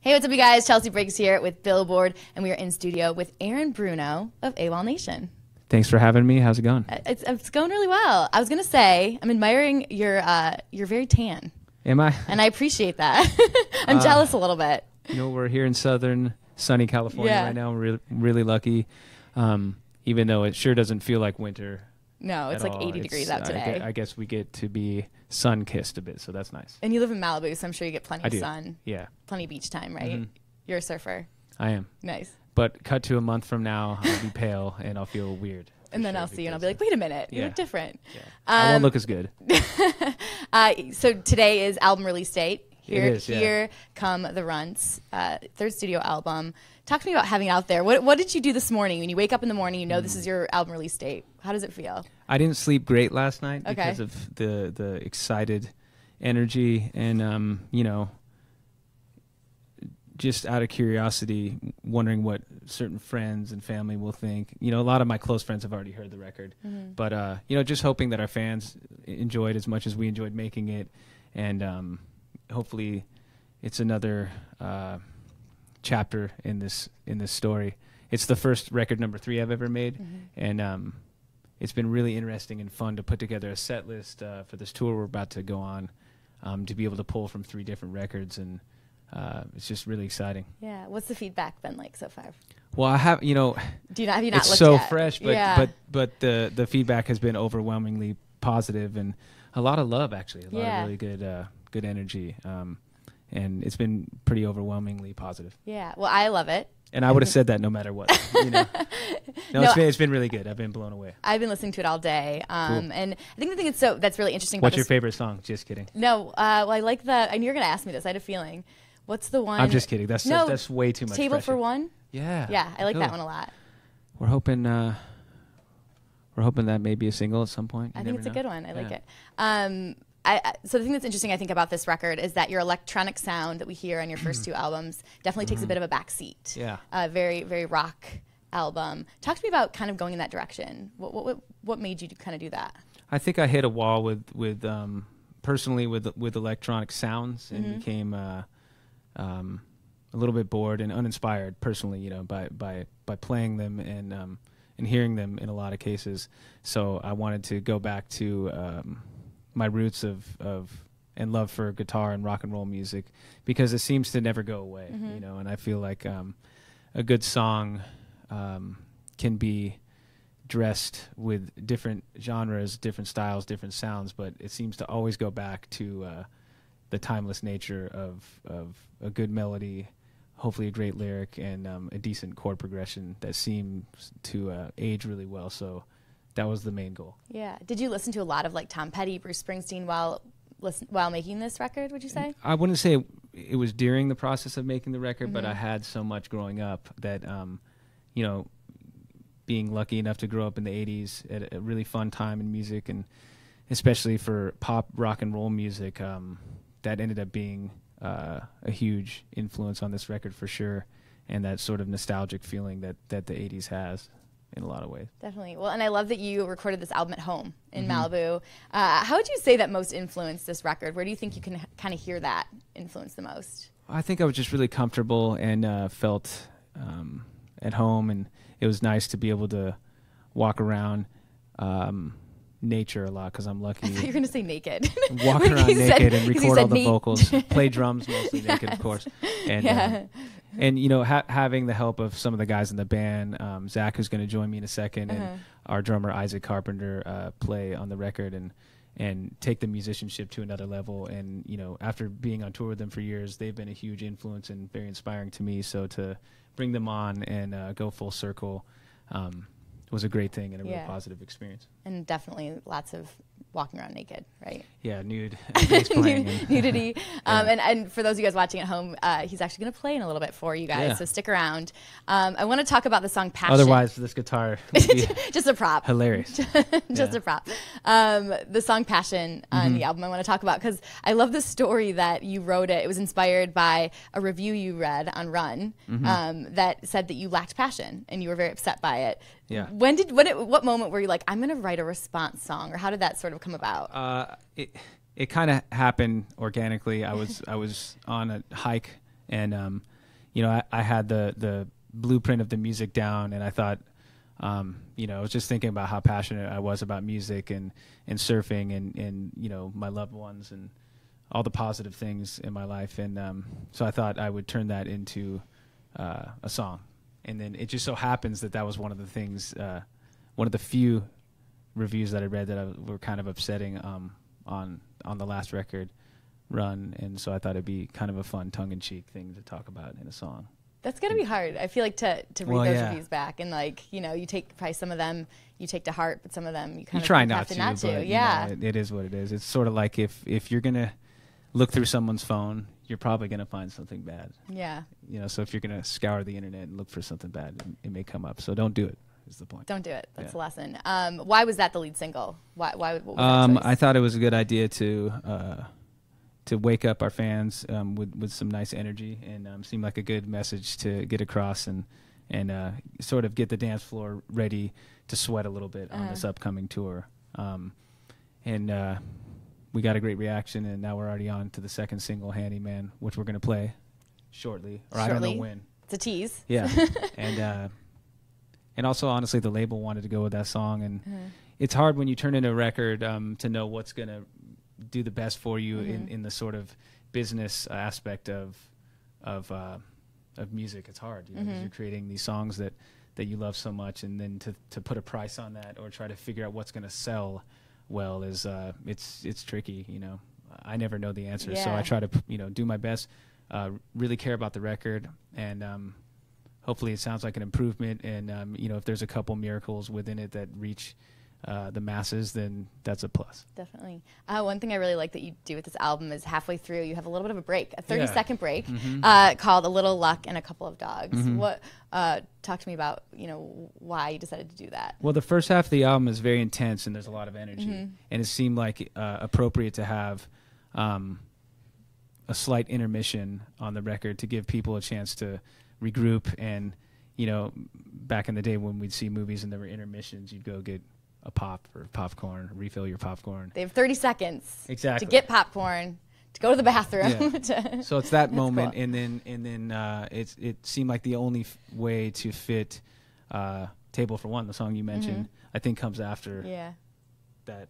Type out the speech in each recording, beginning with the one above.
Hey, what's up, you guys? Chelsea Briggs here with Billboard, and we are in studio with Aaron Bruno of AWOLNATION. Thanks for having me. How's it going? It's going really well. I was gonna say I'm admiring you're very tan. Am I? And I appreciate that. I'm jealous a little bit. You know, we're here in southern sunny California right now. We're really lucky, even though it sure doesn't feel like winter. No, it's like 80 degrees out today. I guess we get to be sun-kissed a bit, so that's nice. And you live in Malibu, so I'm sure you get plenty of sun. Yeah. Plenty of beach time, right? You're a surfer. I am. Nice. But cut to a month from now, I'll be pale and I'll feel weird. And then I'll see you and I'll be like, wait a minute, you look different. Yeah. I won't look as good. So today is album release date. Here Come the Runts, third studio album. Talk to me about having it out there. What did you do this morning? When you wake up in the morning, you know this is your album release date. How does it feel? I didn't sleep great last night because of the excited energy and, you know, just out of curiosity, wondering what certain friends and family will think. You know, a lot of my close friends have already heard the record. But, you know, just hoping that our fans enjoyed as much as we enjoyed making it. And hopefully it's another chapter in this story. It's the first record number 3 I've ever made. And it's been really interesting and fun to put together a set list for this tour we're about to go on, to be able to pull from 3 different records. And it's just really exciting. Yeah. What's the feedback been like so far? Well, I have, you know, have you not it's looked so yet? fresh, but the feedback has been overwhelmingly positive and a lot of love, actually. A lot of really good energy. And it's been pretty overwhelmingly positive. Yeah. Well, I love it. And I would have said that no matter what. You know? It's been really good. I've been blown away. I've been listening to it all day. Cool. And I think the thing that's really interesting about What's your favorite song? Just kidding. No, well, I like and you're going to ask me this. I had a feeling. What's the one? I'm just kidding. That's way too much Table pressure. for One? Yeah. Yeah, I like that one a lot. We're hoping that may be a single at some point. I think it's a good one. I like it. So the thing that's interesting, I think, about this record is that your electronic sound that we hear on your first 2 albums definitely takes a bit of a backseat. Yeah. Very, very rock album. Talk to me about kind of going in that direction. What made you kind of do that? I think I hit a wall with personally with electronic sounds and became a little bit bored and uninspired personally, you know, by playing them and hearing them in a lot of cases. So I wanted to go back to my roots and love for guitar and rock and roll music, because it seems to never go away, you know. And I feel like a good song can be dressed with different genres, different styles, different sounds, but it seems to always go back to the timeless nature of a good melody, hopefully a great lyric, and a decent chord progression that seems to age really well. So that was the main goal. Yeah. Did you listen to a lot of like Tom Petty, Bruce Springsteen while making this record, would you say? I wouldn't say it was during the process of making the record, but I had so much growing up that, you know, being lucky enough to grow up in the 80s at a really fun time in music, and especially for pop, rock and roll music, that ended up being a huge influence on this record for sure, and that sort of nostalgic feeling that the 80s has in a lot of ways. Definitely. Well, and I love that you recorded this album at home in Malibu. How would you say that most influenced this record? Where do you think you can kind of hear that influence the most? I think I was just really comfortable and felt at home, and it was nice to be able to walk around nature a lot, because I'm lucky. I thought you were going to say naked. Walk around naked and record all the vocals. Play drums mostly naked, of course. And and you know, having the help of some of the guys in the band, Zach, who's going to join me in a second, and our drummer Isaac Carpenter play on the record and take the musicianship to another level. And you know, after being on tour with them for years, they've been a huge influence and very inspiring to me. So to bring them on and go full circle was a great thing and a real positive experience. And definitely lots of walking around naked, right? Yeah, nude, bass playing. Nudity. And for those of you guys watching at home, he's actually going to play in a little bit for you guys, so stick around. I want to talk about the song Passion. Otherwise, this guitar would be just a prop. Hilarious. Just a prop. The song Passion on the album I want to talk about, because I love the story that you wrote it. It was inspired by a review you read on Run that said that you lacked passion and you were very upset by it. Yeah. What moment were you like, I'm going to write a response song, or how did that sort of come about? It kind of happened organically. I was on a hike and I had the blueprint of the music down, and I thought, I was just thinking about how passionate I was about music and surfing and my loved ones and all the positive things in my life. And so I thought I would turn that into a song. And then it just so happens that was one of the things, one of the few reviews that I read that were kind of upsetting on the last record run. And so I thought it'd be kind of a fun tongue-in-cheek thing to talk about in a song. That's going to be hard. I feel like to read those reviews back and you take probably some of them you take to heart, but some of them you kind of try not to. But, yeah. It is what it is. It's sort of like if you're going to look through someone's phone, you're probably going to find something bad. Yeah. So if you're going to scour the internet and look for something bad, it may come up. So don't do it, is the point. Don't do it. That's the lesson. Why was that the lead single? What was that choice? I thought it was a good idea to wake up our fans with some nice energy and seemed like a good message to get across and sort of get the dance floor ready to sweat a little bit on this upcoming tour. We got a great reaction, and now we're already on to the second single, Handyman, which we're going to play shortly. I don't know when. It's a tease. Yeah. And also, honestly, the label wanted to go with that song. And it's hard when you turn in a record to know what's going to do the best for you in the sort of business aspect of music. It's hard, because you're creating these songs that you love so much, and then to put a price on that or try to figure out what's going to sell well is it's tricky. I never know the answer, so I try to do my best, really care about the record, and hopefully it sounds like an improvement. And if there's a couple miracles within it that reach the masses, then that's a plus. Definitely. One thing I really like that you do with this album is halfway through you have a little bit of a break, a 30-second break called A Little Luck and a Couple of Dogs. What talk to me about why you decided to do that? Well, the first half of the album is very intense and there's a lot of energy, and it seemed like appropriate to have a slight intermission on the record to give people a chance to regroup. And back in the day when we'd see movies and there were intermissions, you'd go get a pop or popcorn, refill your popcorn. They have 30 seconds exactly to get popcorn, to go to the bathroom. Yeah. So it's that moment, cool. and then it seemed like the only way to fit Table for One, the song you mentioned, I think comes after that.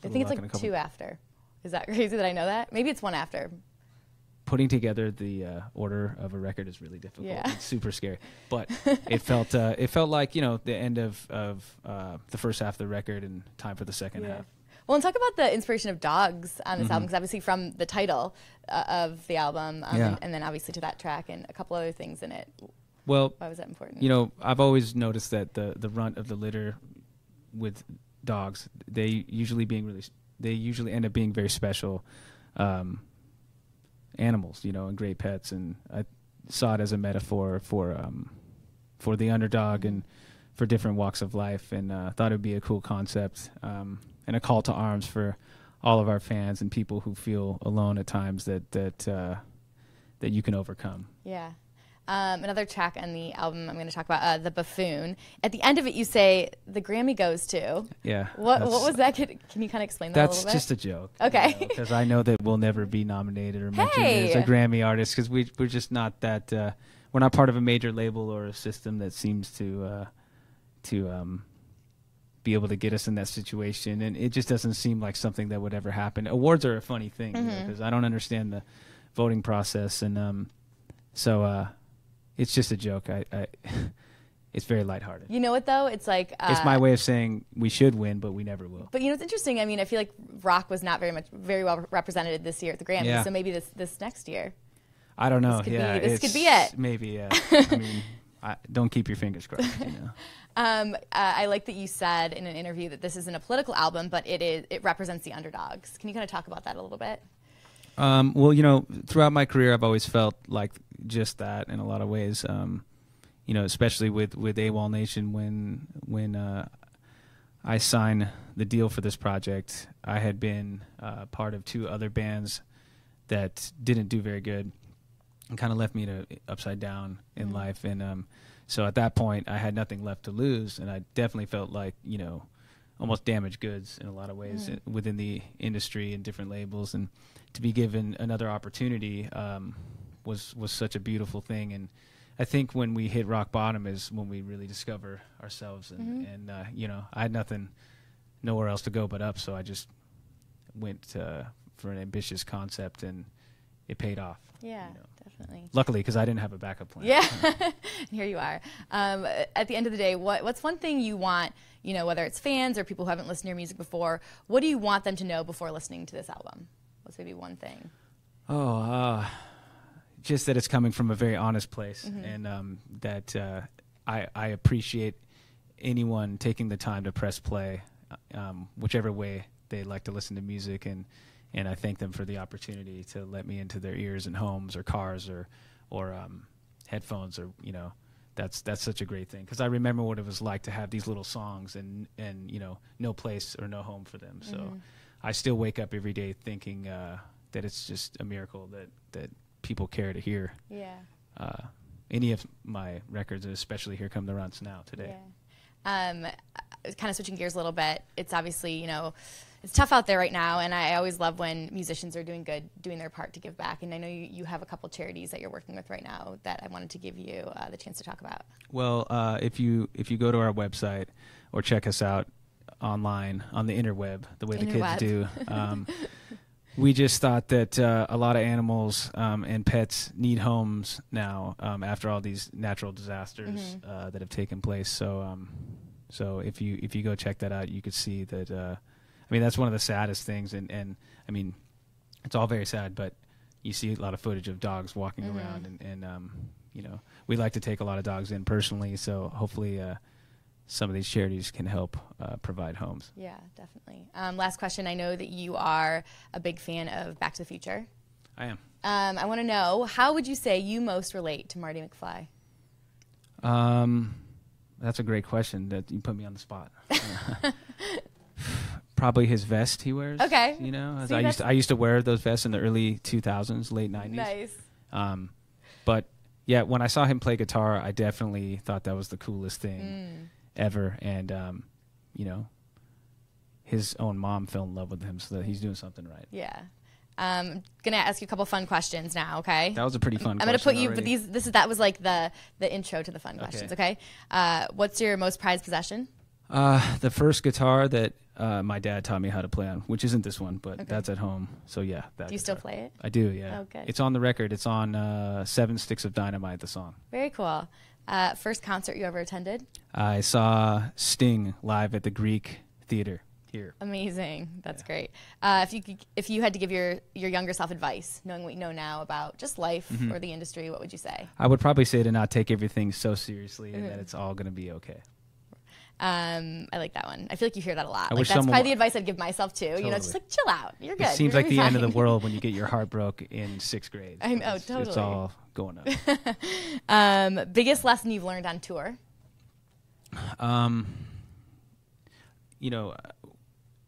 I think it's like two after. Is that crazy that I know that? Maybe it's one after. Putting together the order of a record is really difficult. Yeah. It's super scary, but it felt like the end of the first half of the record and time for the second half. Well, and talk about the inspiration of dogs on this album, because obviously from the title of the album, and then obviously to that track and a couple other things in it. Well, why was that important? I've always noticed that the runt of the litter with dogs, they usually end up being very special animals, and great pets, and I saw it as a metaphor for the underdog and for different walks of life, and thought it would be a cool concept and a call to arms for all of our fans and people who feel alone at times that you can overcome. Yeah. Another track on the album I'm going to talk about, The Buffoon. At the end of it, you say the Grammy goes to. Yeah. What was that? Can you kind of explain that a little bit? That's just a joke. Okay. Because I know that we'll never be nominated or mentioned as a Grammy artist, because we're just not that. We're not part of a major label or a system that seems to be able to get us in that situation, and it just doesn't seem like something that would ever happen. Awards are a funny thing because I don't understand the voting process, and so. It's just a joke. It's very lighthearted. You know what, though? It's like... it's my way of saying we should win, but we never will. But, it's interesting. I mean, I feel like rock was not very well represented this year at the Grammys, so maybe this next year. I don't know. This could be it. Maybe, yeah. I mean, don't keep your fingers crossed, I like that you said in an interview that this isn't a political album, but it represents the underdogs. Can you kind of talk about that a little bit? Well, throughout my career, I've always felt like just that in a lot of ways. Especially with AWOLNATION, when I signed the deal for this project, I had been part of two other bands that didn't do very good and kind of left me upside down in life. And so at that point, I had nothing left to lose, and I definitely felt like almost damaged goods in a lot of ways within the industry and different labels, and to be given another opportunity was such a beautiful thing. And I think when we hit rock bottom is when we really discover ourselves. And I had nowhere else to go but up. So I just went for an ambitious concept, and it paid off. Yeah, definitely. Luckily, because I didn't have a backup plan. Yeah, and here you are. At the end of the day, what's one thing you want, whether it's fans or people who haven't listened to your music before, what do you want them to know before listening to this album? What's maybe one thing? Just that it's coming from a very honest place, and that I appreciate anyone taking the time to press play, whichever way they like to listen to music, and I thank them for the opportunity to let me into their ears and homes or cars or headphones, or that's such a great thing, because I remember what it was like to have these little songs and no place or no home for them. So I still wake up every day thinking that it's just a miracle that people care to hear any of my records, especially Here Come the Runts now today. Yeah. Kind of switching gears a little bit, it's obviously, it's tough out there right now, and I always love when musicians are doing their part to give back. And I know you have a couple charities that you're working with right now that I wanted to give you the chance to talk about. Well, if you go to our website or check us out online on the interweb, the way the kids do, we just thought that a lot of animals and pets need homes now after all these natural disasters that have taken place. So if you go check that out, you could see that. That's one of the saddest things, and I mean, it's all very sad, but you see a lot of footage of dogs walking around, and we like to take a lot of dogs in personally, so hopefully some of these charities can help provide homes. Yeah, definitely. Last question. I know that you are a big fan of Back to the Future. I am. I want to know, how would you say you most relate to Marty McFly? That's a great question. That you put me on the spot. Probably his vest he wears. Okay. I used to wear those vests in the early 2000s, late 90s. Nice. But yeah, when I saw him play guitar, I definitely thought that was the coolest thing ever. And his own mom fell in love with him, so that he's doing something right. Yeah. I'm gonna ask you a couple fun questions now. Okay. That was a pretty fun. I'm gonna put you, already. But that was like the intro to the fun questions. Okay. What's your most prized possession? The first guitar that my dad taught me how to play on, which isn't this one, but that's at home. So yeah. Do you still play it? I do. Yeah. Oh, good. It's on the record. It's on 7 Sticks of Dynamite, the song. Very cool. First concert you ever attended? I saw Sting live at the Greek Theater here. Amazing. That's great. If you had to give your younger self advice, knowing what you know now about just life or the industry, what would you say? I would probably say to not take everything so seriously and that it's all going to be okay. I like that one. I feel like you hear that a lot. That's probably the advice I'd give myself too. Totally. Just like chill out. You're good. It seems like the end of the world when you get your heart broke in 6th grade. I know, totally. It's all going up. Biggest lesson you've learned on tour?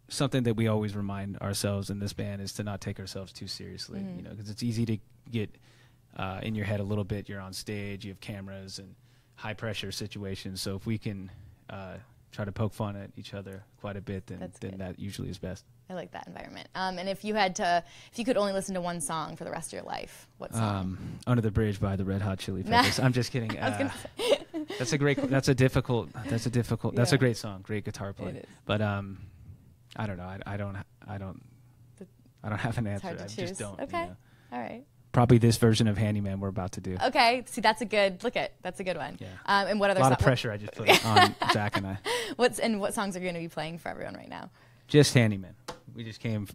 Something that we always remind ourselves in this band is to not take ourselves too seriously. Because it's easy to get in your head a little bit. You're on stage, you have cameras and high pressure situations. So if we can try to poke fun at each other quite a bit, then that usually is best. I like that environment. And if you could only listen to one song for the rest of your life, what song? Under the Bridge by the Red Hot Chili Peppers. I'm just kidding. That's a great song, great guitar play. But I don't know. I don't have an answer. I just don't. Okay. All right. Probably this version of Handyman we're about to do. Okay. See, that's a good one. Yeah. And what other a lot of pressure I just put on Zach and I. What songs are you going to be playing for everyone right now? Just Handyman. We just came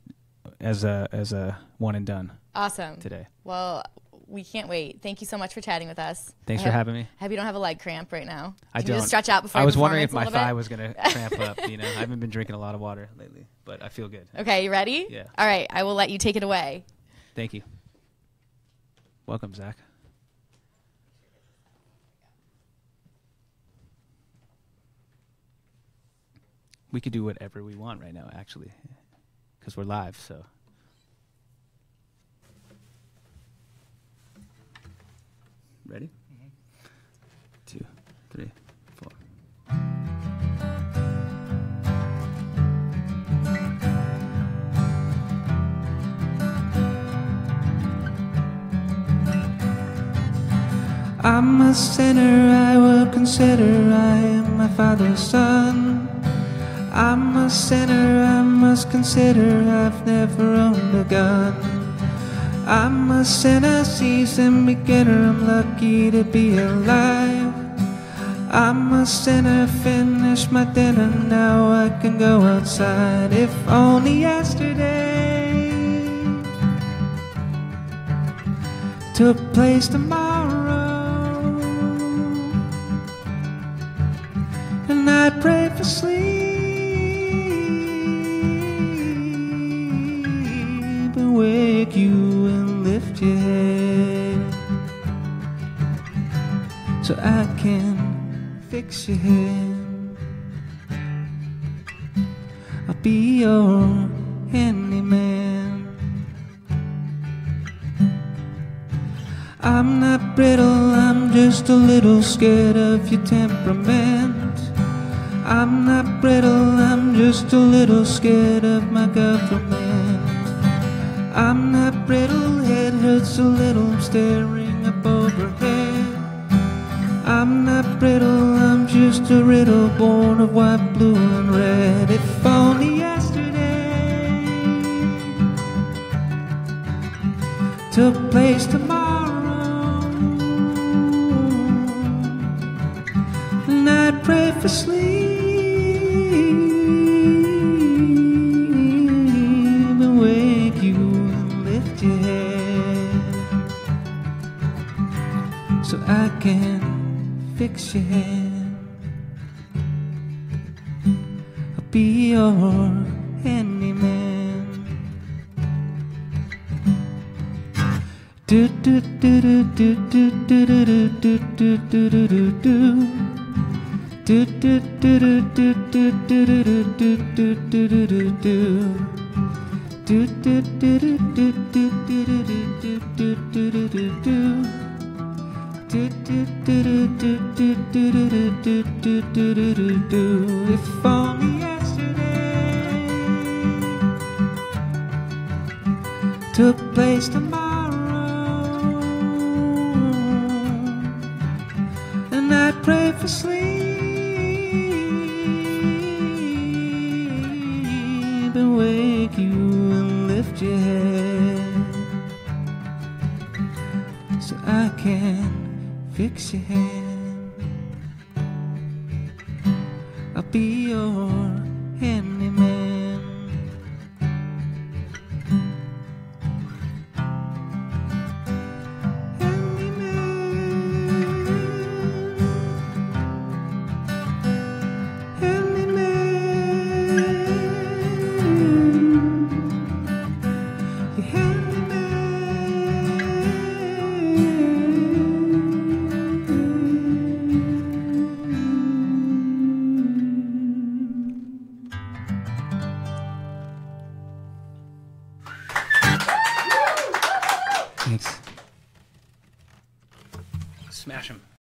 as a one and done. Awesome. Today. Well, we can't wait. Thank you so much for chatting with us. Thanks for having me. I hope you don't have a leg cramp right now. I don't. You just stretch out before. I was wondering if my thigh was going to cramp up. I haven't been drinking a lot of water lately, but I feel good. Okay, you ready? Yeah. All right, I will let you take it away. Thank you. Welcome, Zach. We could do whatever we want right now, actually, because we're live, so. Ready? 2, 3, 4. I'm a sinner, I will consider I am my Father's son. I'm a sinner, I must consider I've never owned a gun. I'm a sinner, seasoned beginner, I'm lucky to be alive. I'm a sinner, finished my dinner, now I can go outside. If only yesterday took place tomorrow, and I'd pray for sleep and wake you and lift your head, so I can fix your head. I'll be your handyman. I'm not brittle, I'm just a little scared of your temperament. I'm not brittle, I'm just a little scared of my government. I'm not brittle, head hurts a little, I'm staring up overhead. I'm not brittle, I'm just a riddle born of white, blue, and red. If only yesterday took place tomorrow, and I'd pray for sleep and wake you and lift your head, so I can fix your head. I'll be your handyman. Do do do do do do do do do do do do do do. Do do do do do do do do do do do do do do do. Do do do do do do do do do do do do do do. Do do do do do do do do do do do do do. If only yesterday took place tomorrow, and I'd pray for sleep and wake you and lift your head, so I can fix your head. I'll be your handyman. Thanks. Smash 'em.